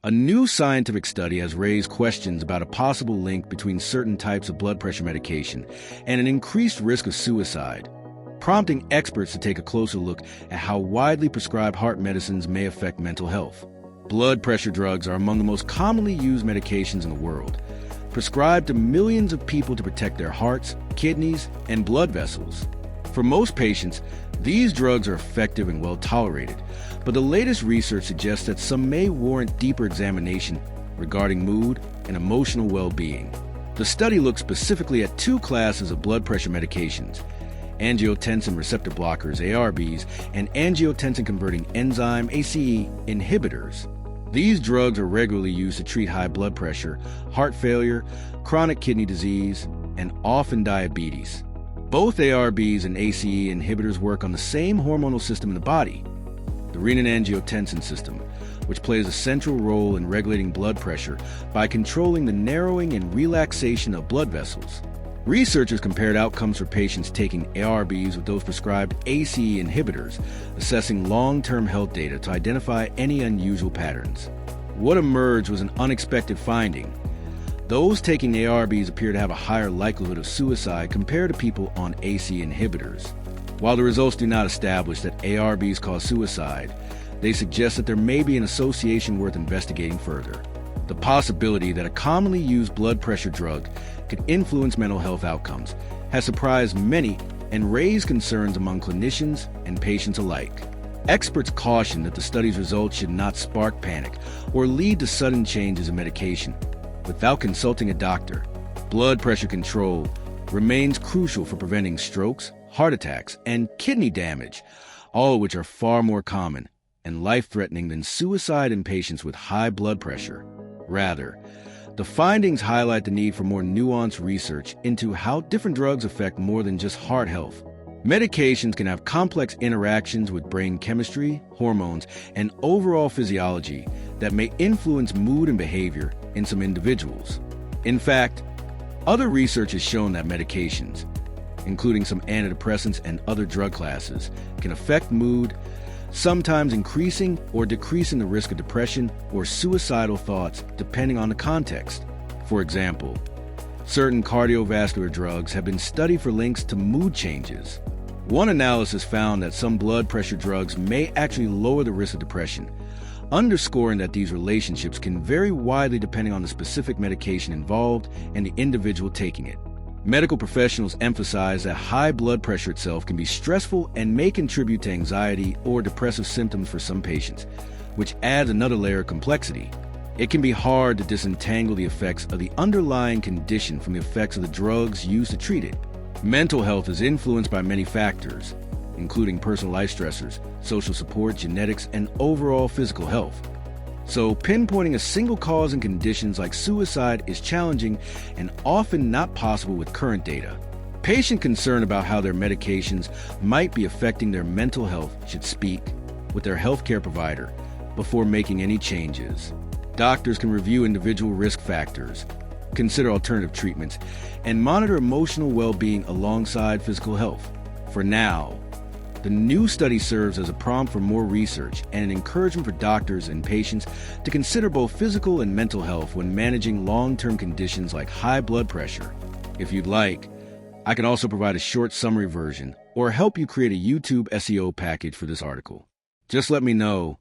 A new scientific study has raised questions about a possible link between certain types of blood pressure medication and an increased risk of suicide, prompting experts to take a closer look at how widely prescribed heart medicines may affect mental health. Blood pressure drugs are among the most commonly used medications in the world, prescribed to millions of people to protect their hearts, kidneys, and blood vessels. For most patients, these drugs are effective and well tolerated, but the latest research suggests that some may warrant deeper examination regarding mood and emotional well-being. The study looked specifically at two classes of blood pressure medications: angiotensin receptor blockers, ARBs, and angiotensin-converting enzyme, ACE, inhibitors. These drugs are regularly used to treat high blood pressure, heart failure, chronic kidney disease, and often diabetes. Both ARBs and ACE inhibitors work on the same hormonal system in the body, the renin-angiotensin system, which plays a central role in regulating blood pressure by controlling the narrowing and relaxation of blood vessels. Researchers compared outcomes for patients taking ARBs with those prescribed ACE inhibitors, assessing long-term health data to identify any unusual patterns. What emerged was an unexpected finding. Those taking ARBs appear to have a higher likelihood of suicide compared to people on ACE inhibitors. While the results do not establish that ARBs cause suicide, they suggest that there may be an association worth investigating further. The possibility that a commonly used blood pressure drug could influence mental health outcomes has surprised many and raised concerns among clinicians and patients alike. Experts caution that the study's results should not spark panic or lead to sudden changes in medication without consulting a doctor. Blood pressure control remains crucial for preventing strokes, heart attacks, and kidney damage, all of which are far more common and life-threatening than suicide in patients with high blood pressure. Rather, the findings highlight the need for more nuanced research into how different drugs affect more than just heart health. Medications can have complex interactions with brain chemistry, hormones, and overall physiology that may influence mood and behavior in some individuals. In fact, other research has shown that medications, including some antidepressants and other drug classes, can affect mood, sometimes increasing or decreasing the risk of depression or suicidal thoughts depending on the context. For example, certain cardiovascular drugs have been studied for links to mood changes. One analysis found that some blood pressure drugs may actually lower the risk of depression, underscoring that these relationships can vary widely depending on the specific medication involved and the individual taking it. Medical professionals emphasize that high blood pressure itself can be stressful and may contribute to anxiety or depressive symptoms for some patients, which adds another layer of complexity. It can be hard to disentangle the effects of the underlying condition from the effects of the drugs used to treat it. Mental health is influenced by many factors, including personal life stressors, social support, genetics, and overall physical health. So pinpointing a single cause in conditions like suicide is challenging and often not possible with current data. Patient concern about how their medications might be affecting their mental health should speak with their healthcare provider before making any changes. Doctors can review individual risk factors, consider alternative treatments, and monitor emotional well-being alongside physical health. For now, the new study serves as a prompt for more research and an encouragement for doctors and patients to consider both physical and mental health when managing long-term conditions like high blood pressure. If you'd like, I can also provide a short summary version or help you create a YouTube SEO package for this article. Just let me know,